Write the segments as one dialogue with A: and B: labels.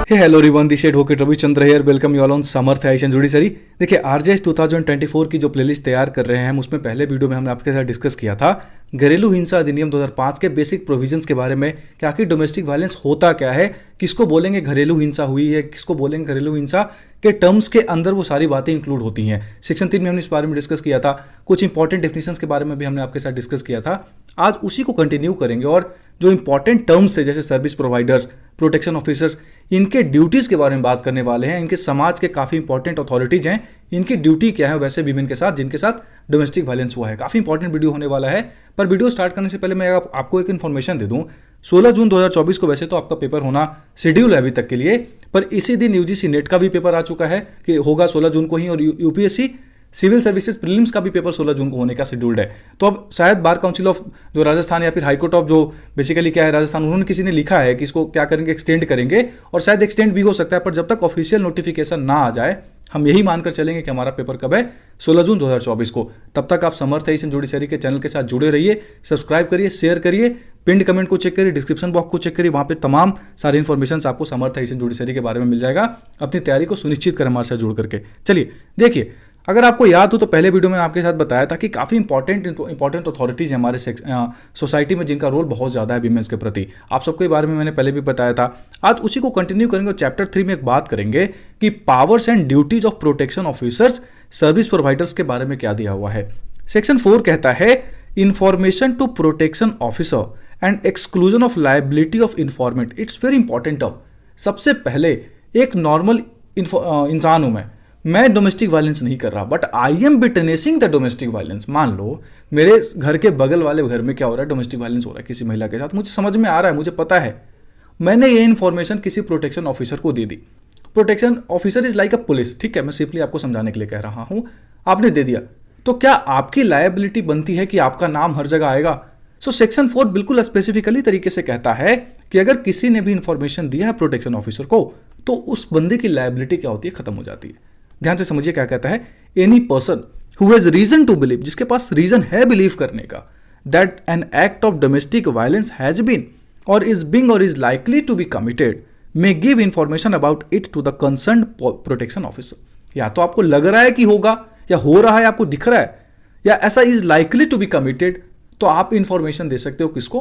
A: Hello everyone, this advocate Ravichandra here. Welcome you all on Samarth एशन judiciary. देखिए, RJS 2024 की जो प्लेलिस्ट तैयार कर रहे हैं हम, उसमें पहले वीडियो में हमने आपके साथ डिस्कस किया था घरेलू हिंसा अधिनियम 2005 के बेसिक प्रोविजंस के बारे में कि आखिर डोमेस्टिक वायलेंस होता क्या है, किसको बोलेंगे घरेलू हिंसा हुई है, किसको बोलेंगे घरेलू हिंसा के टर्म्स के अंदर वो सारी बातें इंक्लूड होती हैं। सेक्शन 3 में हमने इस बारे में डिस्कस किया था। कुछ इंपॉर्टेंट डेफिनेशंस के बारे में भी हमने आपके साथ डिस्कस किया था। आज उसी को कंटिन्यू करेंगे और जो इंपॉर्टेंट टर्म्स थे जैसे सर्विस प्रोवाइडर्स, प्रोटेक्शन ऑफिसर्स, इनके ड्यूटीज़ के बारे में बात करने वाले हैं। इनके समाज के काफ़ी इंपॉर्टेंट अथॉरिटीज़ हैं, इनकी ड्यूटी क्या है वैसे विमेन के साथ जिनके साथ डोमेस्टिक वायलेंस हुआ है। काफ़ी इंपॉर्टेंट वीडियो होने वाला है। पर वीडियो स्टार्ट करने से पहले मैं आपको एक इन्फॉर्मेशन दे दूं। 16 जून 2024 को वैसे तो आपका पेपर होना शेड्यूल है अभी तक के लिए, पर इसी दिन यूजीसी नेट का भी पेपर आ चुका है कि होगा 16 जून को ही, और यूपीएससी सिविल सर्विसेज प्रीलिम्स का भी पेपर 16 जून को होने का शेड्यूल्ड है। तो अब शायद बार काउंसिल ऑफ जो राजस्थान या फिर हाईकोर्ट ऑफ जो बेसिकली क्या है राजस्थान, उन्होंने किसी ने लिखा है कि इसको क्या करेंगे, एक्सटेंड करेंगे, और शायद एक्सटेंड भी हो सकता है। पर जब तक ऑफिशियल नोटिफिकेशन ना आ जाए हम यही मानकर चलेंगे कि हमारा पेपर कब है, 16 जून 2024 को। तब तक आप समर्थ एशन जुडिशरी के चैनल के साथ जुड़े रहिए, सब्सक्राइब करिए, शेयर करिए, पिंड कमेंट को चेक करिए, डिस्क्रिप्शन बॉक्स को चेक करिए, वहाँ पे तमाम सारी इन्फॉर्मेशन आपको समर्थ एशन जुडिशरी के बारे में मिल जाएगा। अपनी तैयारी को सुनिश्चित करें हमारे साथ जुड़ करके। चलिए देखिए, अगर आपको याद हो तो पहले वीडियो में आपके साथ बताया था कि काफ़ी इंपॉर्टेंट अथॉरिटीज़ हैं हमारे सोसाइटी में जिनका रोल बहुत ज़्यादा है विमेंस के प्रति। आप सबके बारे में मैंने पहले भी बताया था। आज उसी को कंटिन्यू करेंगे और चैप्टर 3 में एक बात करेंगे कि powers and duties of protection officers, service providers के बारे में क्या दिया हुआ है। सेक्शन 4 कहता है information to protection officer and exclusion of liability of informant. It's very important term. सबसे पहले एक नॉर्मल इंसान हूं मैं डोमेस्टिक वायलेंस नहीं कर रहा, but I am witnessing the domestic violence. मान लो मेरे घर के बगल वाले घर में क्या हो रहा है, डोमेस्टिक वायलेंस हो रहा है किसी महिला के साथ, मुझे समझ में आ रहा है, मुझे पता है, मैंने ये इन्फॉर्मेशन किसी प्रोटेक्शन ऑफिसर को दे दी। Protection officer is like a police, ठीक है, मैं सिंपली आपको समझाने के लिए कह रहा हूं। आपने दे दिया तो क्या आपकी लायबिलिटी बनती है कि आपका नाम हर जगह आएगा? सो सेक्शन 4 बिल्कुल स्पेसिफिकली तरीके से कहता है कि अगर किसी ने भी इंफॉर्मेशन दिया है प्रोटेक्शन ऑफिसर को तो उस बंदे की लायबिलिटी क्या होती है, खत्म हो जाती है। ध्यान से समझिए क्या कहता है। Any person who has reason to believe, जिसके पास रीजन है बिलीव करने का, that an act of domestic violence has been or is being or is likely to be committed may give information about it to the concern protection officer. या तो आपको लग रहा है कि होगा, या हो रहा है, आपको दिख रहा है, या ऐसा is likely to be committed, तो आप इंफॉर्मेशन दे सकते हो किसको,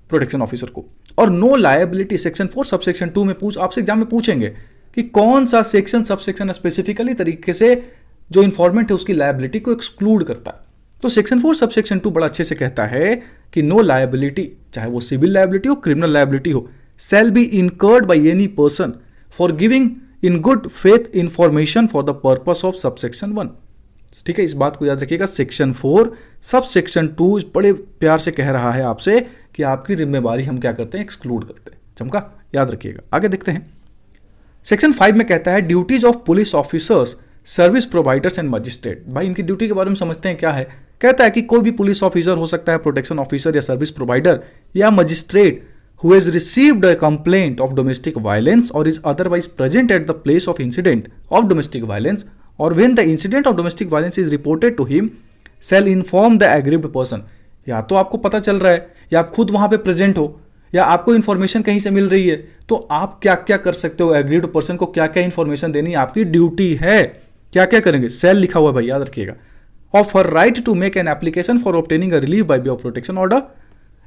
A: प्रोटेक्शन ऑफिसर को। और नो लायबिलिटी, सेक्शन 4 सबसेक्शन 2 में आपसे एग्जाम में पूछेंगे कि कौन सा सेक्शन सबसेक्शन स्पेसिफिकली तरीके से जो इंफॉर्मेंट है उसकी लायबिलिटी को एक्सक्लूड करता है। तो सेक्शन 4 सबसेक्शन 2 बड़ा अच्छे से कहता है कि नो लायबिलिटी, चाहे वो सिविल लायबिलिटी हो, क्रिमिनल लायबिलिटी हो, shall be incurred by any person for giving in good faith information for the purpose of subsection 1। ठीक है, इस बात को याद रखिएगा। सेक्शन 4 सबसेक्शन 2 बड़े प्यार से कह रहा है आपसे कि आपकी जिम्मेवारी हम क्या करते हैं, एक्सक्लूड करते हैं। चमका, याद रखिएगा। आगे देखते हैं। सेक्शन 5 में कहता है duties of police officers, service providers and magistrate. भाई इनकी ड्यूटी के बारे में समझते हैं क्या है। कहता है कि कोई भी पुलिस ऑफिसर हो सकता है, प्रोटेक्शन ऑफिसर या सर्विस प्रोवाइडर या magistrate who has received a complaint of domestic violence और is otherwise present at the place of incident of domestic violence और when the incident of domestic violence is reported to him shall inform the aggrieved person. या तो आपको पता चल रहा है या आप खुद वहां पे प्रेजेंट हो या आपको इन्फॉर्मेशन कहीं से मिल रही है, तो आप क्या क्या कर सकते हो, एग्रीड पर्सन को क्या क्या इन्फॉर्मेशन देनी आपकी ड्यूटी है। क्या क्या करेंगे, सेल लिखा हुआ है भाई, याद रखिएगा। Of her right to make an application for obtaining a relief by way of protection order,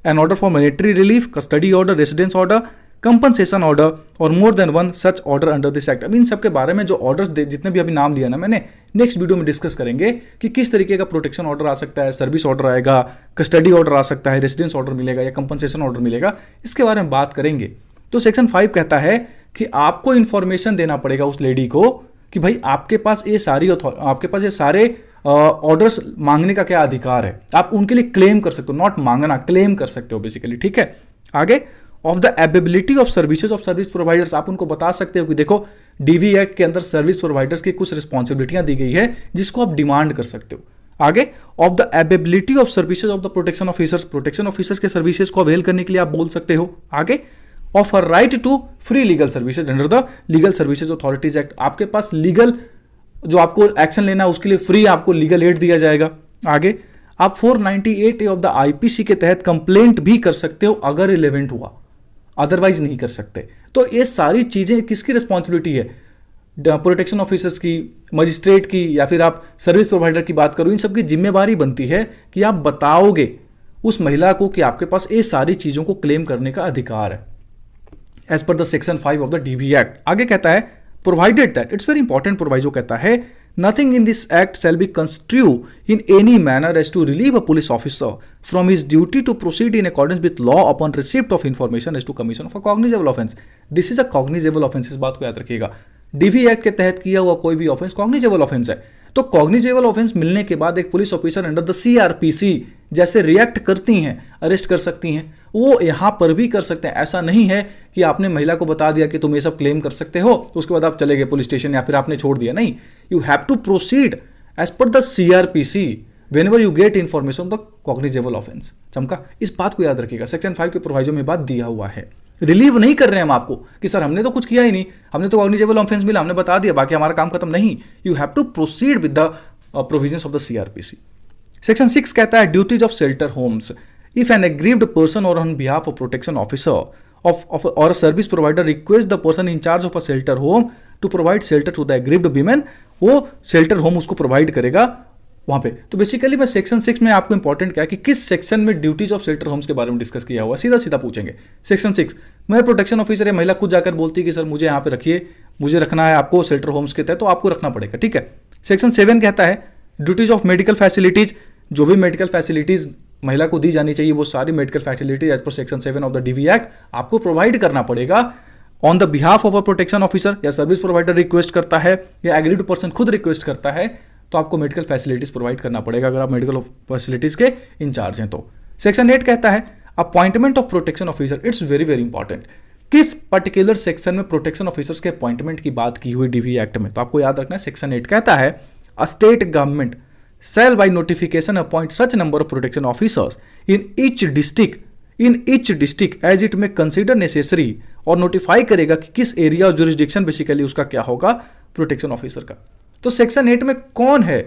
A: an order for monetary relief, custody order, residence order, compensation order और more than one such order under this act. अब इन सब के बारे में जो orders जितने भी अभी नाम लिया ना मैंने, नेक्स्ट वीडियो में डिस्कस करेंगे कि किस तरीके का प्रोटेक्शन ऑर्डर आ सकता है, सर्विस ऑर्डर आएगा, कस्टडी ऑर्डर आ सकता है, रेसिडेंस ऑर्डर मिलेगा या कंपनसेशन ऑर्डर मिलेगा, इसके बारे में बात करेंगे। तो सेक्शन 5 कहता है कि आपको इंफॉर्मेशन देना पड़ेगा उस लेडी को कि भाई आपके पास ये सारे ऑर्डर्स मांगने का क्या अधिकार है, आप उनके लिए क्लेम कर सकते हो, नॉट मांगना, क्लेम कर सकते हो बेसिकली। ठीक है, आगे of the availability of services of service providers, आप उनको बता सकते हो कि देखो डीवी एक्ट के अंदर सर्विस प्रोवाइडर्स की कुछ रिस्पॉन्सिबिलिटियां दी गई है जिसको आप डिमांड कर सकते हो। आगे of the availability of services of the protection officers, protection officers के सर्विसेज को अवेल करने के लिए आप बोल सकते हो। आगे of a right to free legal services under the legal services authorities act, आपके पास लीगल जो आपको एक्शन लेना है उसके लिए फ्री आपको लीगल एड दिया जाएगा। आगे आप 498A ऑफ द आईपीसी के तहत कंप्लेंट भी कर सकते हो अगर रिलेवेंट हुआ। अदरवाइज नहीं कर सकते। तो ये सारी चीज़ें किसकी रिस्पॉन्सिबिलिटी है? प्रोटेक्शन ऑफिसर्स की, मजिस्ट्रेट की, या फिर आप सर्विस प्रोवाइडर की बात करो, इन सबकी जिम्मेवारी बनती है कि आप बताओगे उस महिला को कि आपके पास ये सारी चीज़ों को क्लेम करने का अधिकार है as per the section 5 of the DV act. आगे कहता है provided that, it's very important proviso कहता है, nothing in this act shall be construe in any manner as to relieve a police officer from his duty to proceed in accordance with law upon receipt of information as to commission of a cognizable offence. This is a cognizable offence, इस बात को याद रखिएगा। DV act के तहत किया हुआ कोई भी ऑफेंस कॉग्निजेबल ऑफेंस है। तो कॉग्निजेबल ऑफेंस मिलने के बाद एक police officer under the CrPC जैसे रिएक्ट करती हैं, अरेस्ट कर सकती हैं, वो यहां पर भी कर सकते हैं। ऐसा नहीं है कि आपने महिला को बता दिया कि तुम ये सब क्लेम कर सकते हो तो उसके बाद आप चले गए पुलिस स्टेशन या फिर आपने छोड़ दिया। नहीं, you have to proceed as per the CrPC whenever you get information of the cognizable offense। चमका, इस बात को याद रखिएगा, सेक्शन 5 के प्रोवाइजो में बात दिया हुआ है। रिलीव नहीं कर रहे हैं हम आपको कि सर हमने तो कुछ किया ही नहीं, हमने तो कॉग्निजेबल ऑफेंस मिला, हमने बता दिया, बाकी हमारा काम खत्म। नहीं, you have to proceed with the provisions of the CrPC. Section 6 कहता है duties of shelter homes. If an aggrieved person और on behalf of protection officer और service provider request the person in charge of a shelter home to provide shelter to the aggrieved women, वो shelter home उसको provide करेगा वहां पे। तो basically मैं section 6 में आपको इंपॉर्टेंट क्या है कि किस सेक्शन में ड्यूटीज ऑफ शेल्टर होम्स के बारे में डिस्कस किया हुआ, सीधा सीधा पूछेंगे। सेक्शन 6 में प्रोटेक्शन ऑफिसर है, महिला खुद जाकर बोलती है कि सर मुझे यहाँ पे रखिए, मुझे रखना है आपको शेल्टर होम्स के तहत, तो आपको रखना पड़ेगा, ठीक है। सेक्शन 7 कहता है ड्यूटीज ऑफ मेडिकल फैसिलिटीज, जो भी मेडिकल फैसिलिटीज महिला को दी जानी चाहिए वो सारी medical facilities as per section 7 of the DV act आपको प्रोवाइड करना पड़ेगा on the behalf of a protection officer, या सर्विस प्रोवाइडर रिक्वेस्ट करता है या एग्रीड पर्सन खुद रिक्वेस्ट करता है तो आपको मेडिकल फैसिलिटीज प्रोवाइड करना पड़ेगा अगर आप मेडिकल फैसिलिटीज के इंचार्ज हैं तो। सेक्शन 8 कहता है appointment of protection officer, it's very very important. किस पर्टिकुलर सेक्शन में प्रोटेक्शन ऑफिसर्स के अपॉइंटमेंट की बात की हुई डीवी एक्ट में, तो आपको याद रखना है सेक्शन 8 कहता है a state government shall by notification appoint such number of protection officers in each district as it may consider necessary, और नोटिफाई करेगा कि किस एरिया और जुरिस्डिक्शन बेसिकली उसका क्या होगा प्रोटेक्शन ऑफिसर का। तो सेक्शन 8 में कौन है,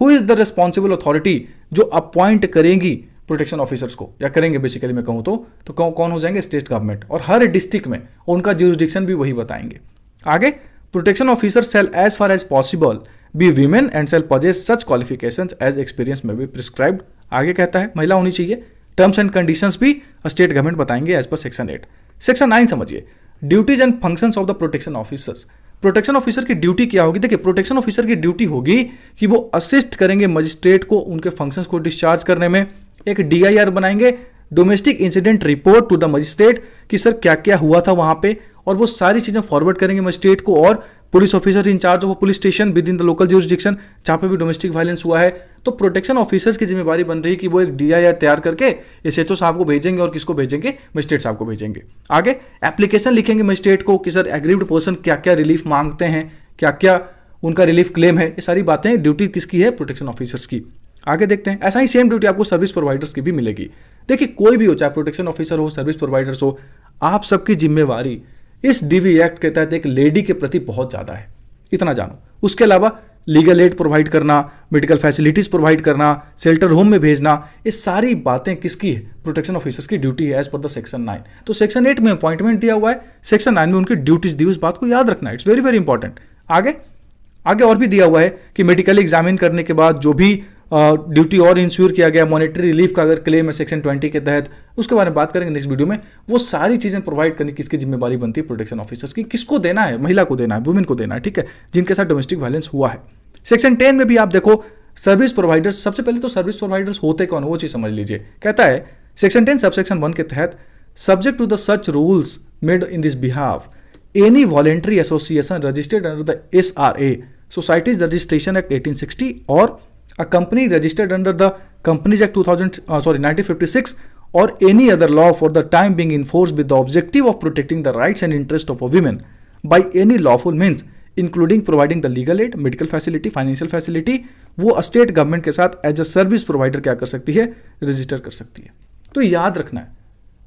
A: who is the responsible authority जो अपॉइंट करेंगी प्रोटेक्शन ऑफिसर्स को, या करेंगे बेसिकली मैं कहूं तो कौन हो जाएंगे, स्टेट गवर्नमेंट, और हर डिस्ट्रिक्ट में उनका जुरिस्डिक्शन भी वही बताएंगे। आगे protection officer shall as far as possible be women and shall possess such qualifications as experience may be prescribed। आगे कहता है महिला होनी चाहिए, टर्म्स एंड कंडीशंस भी स्टेट गवर्नमेंट बताएंगे एज पर सेक्शन 8। सेक्शन 9 समझिए, duties and functions of the protection officers. Protection officer की ड्यूटी क्या होगी? देखिए, प्रोटेक्शन ऑफिसर की ड्यूटी होगी कि वो असिस्ट करेंगे मजिस्ट्रेट को उनके फंक्शंस को डिस्चार्ज करने में। एक DIR बनाएंगे, domestic incident report to the magistrate, कि सर क्या क्या हुआ था वहां पे, और वो सारी चीजें फॉरवर्ड करेंगे मजिस्ट्रेट को, और police officer in charge of police station with in the local jurisdiction जहां पे भी डोमेस्टिक वायलेंस हुआ है। तो प्रोटेक्शन ऑफिसर्स की जिम्मेवारी बन रही है कि वो एक DIR तैयार करके SHO साहब को भेजेंगे, और किसको भेजेंगे, मजिस्ट्रेट साहब को भेजेंगे। आगे एप्लीकेशन लिखेंगे मजिस्ट्रेट को कि सर एग्रीव्ड पर्सन क्या क्या रिलीफ मांगते हैं, क्या क्या उनका रिलीफ क्लेम है, ये सारी बातें ड्यूटी किसकी है, प्रोटेक्शन ऑफिसर्स की। आगे देखते हैं, ऐसा ही सेम ड्यूटी आपको सर्विस प्रोवाइडर्स की भी मिलेगी। देखिए, कोई भी हो, चाहे प्रोटेक्शन ऑफिसर हो, सर्विस प्रोवाइडर्स हो, आप सबकी जिम्मेवारी इस डीवी एक्ट के तहत एक लेडी के प्रति बहुत ज्यादा है, इतना जानो। उसके अलावा लीगल एड प्रोवाइड करना, मेडिकल फैसिलिटीज प्रोवाइड करना, शेल्टर होम में भेजना, ये सारी बातें किसकी है, प्रोटेक्शन ऑफिसर्स की ड्यूटी है एज पर द सेक्शन 9। तो सेक्शन 8 में अपॉइंटमेंट दिया हुआ है, सेक्शन 9 में उनकी ड्यूटीज दी, उस बात को याद रखना है, इट्स वेरी वेरी इंपॉर्टेंट। आगे और भी दिया हुआ है कि मेडिकल एग्जामिन करने के बाद जो भी ड्यूटी और इंश्योर किया गया, मॉनेटरी रिलीफ का अगर क्लेम है सेक्शन 20 के तहत, उसके बारे में बात करेंगे नेक्स्ट वीडियो में। वो सारी चीजें प्रोवाइड करने की किसकी जिम्मेवारी बनती है, प्रोटेक्शन ऑफिसर्स की। किसको देना है, महिला को देना है, वुमेन को देना है, ठीक है, जिनके साथ डोमेस्टिक वायलेंस हुआ है। सेक्शन 10 में भी आप देखो सर्विस प्रोवाइडर्स, सबसे पहले तो सर्विस प्रोवाइडर्स होते कौन, वो चीज समझ लीजिए। कहता है सेक्शन 10 सबसेक्शन 1 के तहत, subject to the such rules made in this behalf any voluntary association registered under the SRA, societies registration act 1860, और a company registered under the Companies Act 1956 or any other law for the time being enforced with the objective of protecting the rights and interests of a women by any lawful means including providing the legal aid, medical facility, financial facility, वो state government के साथ as a service provider क्या कर सकती है, register कर सकती है। तो याद रखना है,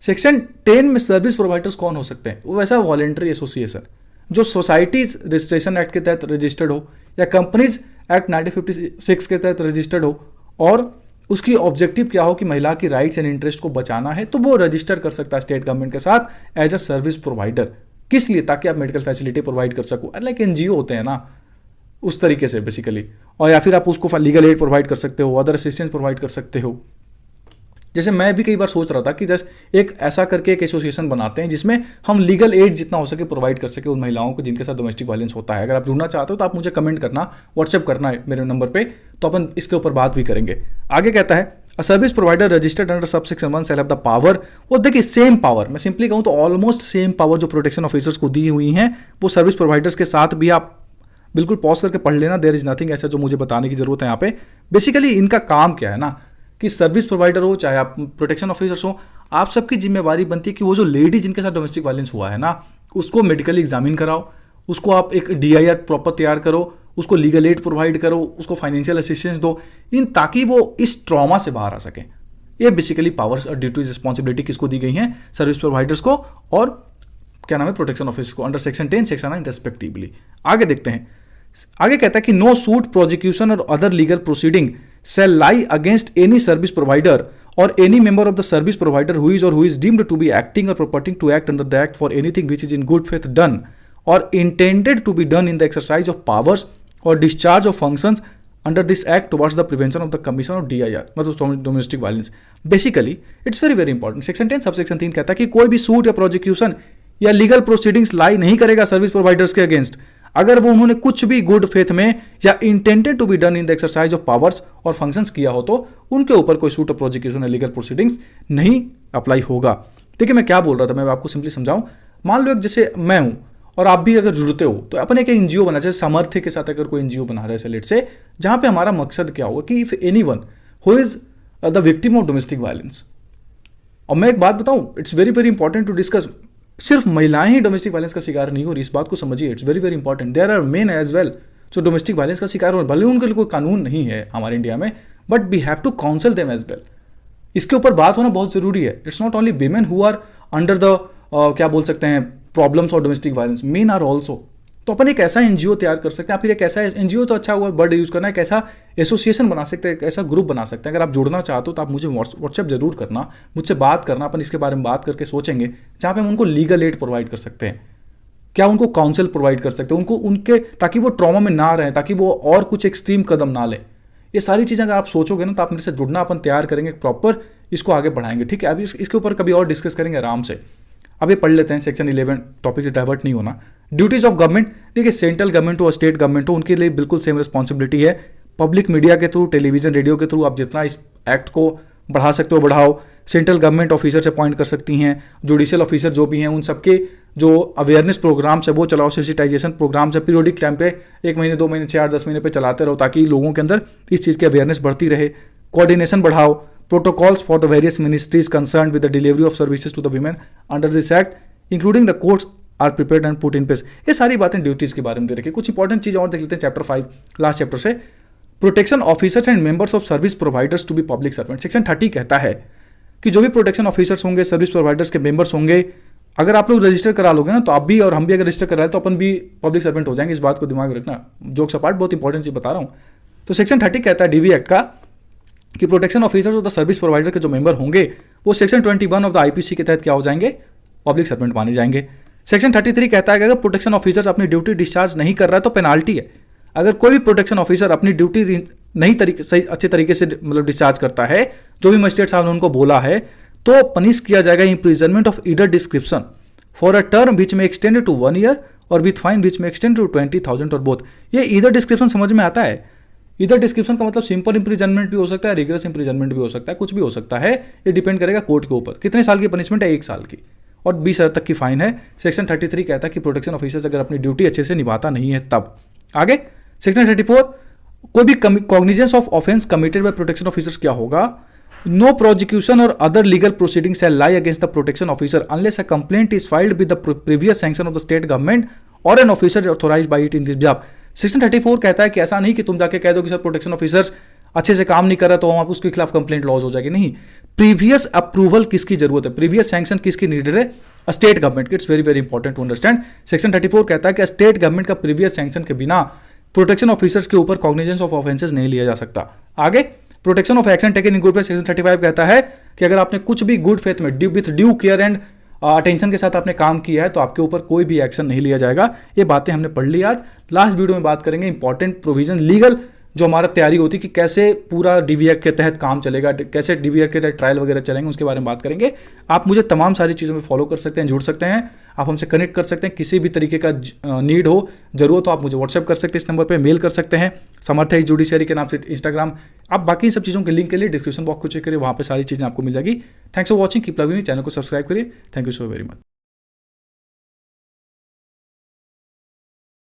A: सेक्शन 10 में सर्विस प्रोवाइडर्स कौन हो सकते हैं, वो वैसा वॉलेंट्री एसोसिएशन जो सोसाइटीज रजिस्ट्रेशन एक्ट के तहत रजिस्टर्ड हो, या कंपनीज एक्ट 1956 के तहत रजिस्टर्ड हो, और उसकी ऑब्जेक्टिव क्या हो कि महिला की राइट्स एंड इंटरेस्ट को बचाना है, तो वो रजिस्टर कर सकता है स्टेट गवर्नमेंट के साथ एज अ सर्विस प्रोवाइडर। किस लिए? ताकि आप मेडिकल फैसिलिटी प्रोवाइड कर सको, लाइक एनजीओ होते हैं ना, उस तरीके से बेसिकली। और या फिर आप उसको लीगल एड प्रोवाइड कर सकते हो, अदर असिस्टेंस प्रोवाइड कर सकते हो। जैसे मैं भी कई बार सोच रहा था कि जस्ट एक ऐसा करके एक एसोसिएशन बनाते हैं जिसमें हम लीगल एड जितना हो सके प्रोवाइड कर सके उन महिलाओं को जिनके साथ डोमेस्टिक वायलेंस होता है। अगर आप जुड़ना चाहते हो तो आप मुझे कमेंट करना, व्हाट्सएप करना है मेरे नंबर पे, तो अपन इसके ऊपर बात भी करेंगे। आगे कहता है a service provider registered under subsection 1 shall have the power. वो देखिए सेम पावर, मैं सिंपली कहूँ तो ऑलमोस्ट सेम पावर जो प्रोटेक्शन ऑफिसर्स को दी हुई हैं वो सर्विस प्रोवाइडर्स के साथ भी आप बिल्कुल पॉज करके पढ़ लेना। देयर इज नथिंग ऐसा जो मुझे बताने की जरूरत है यहाँ पे। बेसिकली इनका काम क्या है ना कि सर्विस प्रोवाइडर हो चाहे आप प्रोटेक्शन ऑफिसर्स हो, आप सबकी जिम्मेवारी बनती है कि वो जो लेडी जिनके साथ डोमेस्टिक वायलेंस हुआ है ना उसको मेडिकली एग्जामिन कराओ, उसको आप एक DIR प्रॉपर तैयार करो, उसको लीगल एड प्रोवाइड करो, उसको फाइनेंशियल असिस्टेंस दो, ताकि वो इस ट्रॉमा से बाहर आ सके। ये बेसिकली पावर्स और ड्यूटीज रिस्पॉन्सिबिलिटी किसको दी गई हैं? सर्विस प्रोवाइडर्स को और क्या नाम है, प्रोटेक्शन ऑफिसर्स को, अंडर सेक्शन 10 सेक्शन 9 रेस्पेक्टिवली। आगे देखते हैं। आगे कहता है कि नो सूट प्रोसिक्यूशन और other legal proceeding shall lie against any service provider or any member of the service provider who is deemed to be acting or purporting to act under the act for anything which is in good faith done or intended to be done in the exercise of powers or discharge of functions under this act towards the prevention of the commission of DIR, मतलब domestic violence. Basically it's very very important. Section 10 subsection 3 कहता है कि कोई भी suit या prosecution या legal proceedings लाई नहीं करेगा सर्विस प्रोवाइडर्स के अगेंस्ट अगर वो उन्होंने कुछ भी गुड फेथ में या intended to be done in the exercise of powers और फंक्शंस किया हो तो उनके ऊपर कोई सूट ऑफ प्रोसिक्यूशन या लीगल प्रोसीडिंग्स नहीं अप्लाई होगा। देखिए मैं क्या बोल रहा था, मैं आपको सिंपली समझाऊं। मान लो एक जैसे मैं हूं और आप भी अगर जुड़ते हो तो अपन एक एनजीओ बना, जैसे सामर्थ्य के साथ अगर कोई एनजीओ बना रहा है सेलेट से, जहां पे हमारा मकसद क्या होगा कि if anyone who is the victim of domestic violence, और मैं एक बात बताऊं, it's very very important to discuss, सिर्फ महिलाएं ही डोमेस्टिक वायलेंस का शिकार नहीं हो रही, इस बात को समझिए। It's very very important, there are men as well जो डोमेस्टिक वायलेंस का शिकार हो, भले उनके लिए कोई कानून नहीं है हमारे इंडिया में, but we have to counsel them as well. इसके ऊपर बात होना बहुत जरूरी है। It's not only women who are under the क्या बोल सकते हैं problems of domestic violence, men are also. तो अपन एक ऐसा एनजीओ तैयार कर सकते हैं, फिर एक ऐसा एनजीओ तो अच्छा हुआ वर्ड यूज करना, एक ऐसा एसोसिएशन बना सकते हैं, एक ऐसा ग्रुप बना सकते हैं। अगर आप जुड़ना चाहते हो तो आप मुझे व्हाट्सएप जरूर करना, मुझसे बात करना, अपन इसके बारे में बात करके सोचेंगे जहाँ पे हम उनको लीगल एड प्रोवाइड कर सकते हैं, क्या उनको काउंसिल प्रोवाइड कर सकते हैं उनको, उनके ताकि वो ट्रॉमा में ना रहें, ताकि वो और कुछ एक्सट्रीम कदम ना लें। ये सारी चीज़ें अगर आप सोचोगे ना तो आप मेरे से जुड़ना, अपन तैयार करेंगे प्रॉपर, इसको आगे बढ़ाएंगे। ठीक है, अभी इसके ऊपर कभी और डिस्कस करेंगे आराम से। अब ये पढ़ लेते हैं सेक्शन 11, टॉपिक से डाइवर्ट नहीं होना। ड्यूटीज ऑफ गवर्नमेंट, देखिए सेंट्रल गवर्नमेंट हो स्टेट गवर्नमेंट हो, उनके लिए बिल्कुल सेम रिस्पॉन्सिबिलिटी है। पब्लिक मीडिया के थ्रू, टेलीविजन रेडियो के थ्रू आप जितना इस एक्ट को बढ़ा सकते हो बढ़ाओ। सेंट्रल गवर्नमेंट ऑफिसर से अपॉइंट कर सकती हैं, जुडिशियल ऑफिसर जो भी हैं उन सबके जो अवेयरनेस प्रोग्राम्स है वो चलाओ, सेंसिटाइजेशन प्रोग्राम्स है, पीरियोडिक टाइम पे 1 महीने 2 महीने 6 10 महीने पे चलाते रहो ताकि लोगों के अंदर इस चीज़ की अवेयरनेस बढ़ती रहे। कोऑर्डिनेशन बढ़ाओ, protocols for the various ministries concern with the delivery of services to the women under this act including the courts are prepared and put in place. ये सारी बातें ड्यूटीज के बारे में दे रखी है। कुछ इंपॉर्टेंट चीज़ और देख लेते हैं चैप्टर 5 लास्ट चैप्टर से। Protection officers and members of service providers to be public servant. Section 30 कहता है कि जो भी प्रोटेक्शन ऑफिसर्स होंगे, सर्विस प्रोवाइडर्स के मेंबर्स होंगे, अगर आप लोग रजिस्टर करा लोगे ना तो आप भी और हम भी अगर रजिस्टर कराए तो अपन भी पब्लिक सर्वेंट हो जाएंगे। इस बात को दिमाग में रखना, जोक्स अपार्ट बहुत इंपॉर्टेंट चीज बता रहा हूँ। तो सेक्शन 30 कहता है डीवी एक्ट का कि protection officers of the service provider के जो मेंबर होंगे वो सेक्शन 21 ऑफ द आईपीसी के तहत क्या हो जाएंगे, पब्लिक सर्वेंट माने जाएंगे। सेक्शन 33 कहता है कि अगर प्रोटेक्शन ऑफिसर्स अपनी ड्यूटी डिस्चार्ज नहीं कर रहा है तो पेनाल्टी है। अगर कोई भी प्रोटेक्शन ऑफिसर अपनी ड्यूटी नहीं सही अच्छे तरीके से मतलब डिस्चार्ज करता है, जो भी मजिस्ट्रेट साहब ने उनको बोला है, तो पनिश किया जाएगा imprisonment of Idar description for a term which में एक्सटेंडेड टू 1 ईयर और विथ फाइन विच में एक्सटेंड टू 20,000 और बोथ। ये ईदर डिस्क्रिप्शन समझ में आता है। ईदर डिस्क्रिप्शन का मतलब सिंपल इंप्रिजनमेंट भी हो सकता है, रिगरस इंप्रिजनमेंट भी हो सकता है, कुछ भी हो सकता है। ये डिपेंड करेगा कोर्ट के ऊपर। कितने साल की पनिशमेंट है? 1 साल की और 20,000 तक की फाइन है। सेक्शन 33 कहता है कि प्रोटेक्शन ऑफिसर्स अगर अपनी ड्यूटी अच्छे से निभाता नहीं है तब। आगे सेक्शन 34, कोई भी cognizance of offence committed by protection officers क्या होगा, नो प्रोसिक्यूशन और other legal proceeding shall lie against the protection officer unless a complaint is filed with the previous sanction of the state government और an officer authorised by it in this job. Section 34 कहता है कि ऐसा नहीं कि तुम जाके कह दो कि सर प्रोटेक्शन ऑफिसर्स अच्छे से काम नहीं कर रहा तो हम उसके खिलाफ कंप्लेंट लॉज हो जाएगी। नहीं, प्रीवियस अप्रूवल किसकी जरूरत है, प्रीवियस सैंक्शन किसकी नीडेड है, state government. It's very very important to understand. Section 34 कहता है कि स्टेट गवर्नमेंट का प्रीवियस सैंक्शन के बिना प्रोटेक्शन ऑफिसर्स के ऊपर कॉग्निजेंस ऑफ ऑफेंसेस नहीं लिया जा सकता। आगे protection of action taken in good faith section 35 कहता है कि अगर आपने कुछ भी गुड फेथ में with due care and attention के साथ आपने काम किया है तो आपके ऊपर कोई भी एक्शन नहीं लिया जाएगा। ये बातें हमने पढ़ ली। आज लास्ट वीडियो में बात करेंगे इंपॉर्टेंट प्रोविजन लीगल जो हमारा तैयारी होती है कि कैसे पूरा डीवीआर के तहत काम चलेगा, कैसे डीवीआर के तहत ट्रायल वगैरह चलेंगे, उसके बारे में बात करेंगे। आप मुझे तमाम सारी चीज़ों में फॉलो कर सकते हैं, जुड़ सकते हैं, आप हमसे कनेक्ट कर सकते हैं। किसी भी तरीके का नीड हो, जरूरत हो, आप मुझे व्हाट्सएप कर सकते हैं, इस नंबर पर मेल कर सकते हैं, समर्थ है जुडिशरी के नाम से इंस्टाग्राम। आप बाकी सब चीज़ों के लिंक के लिए डिस्क्रिप्शन बॉक्स को चेक करिए, वहाँ पर सारी चीज़ें आपको मिल जाएगी। Thanks for watching, keep loving me, channel को सब्सक्राइब करिए। Thank you so very much.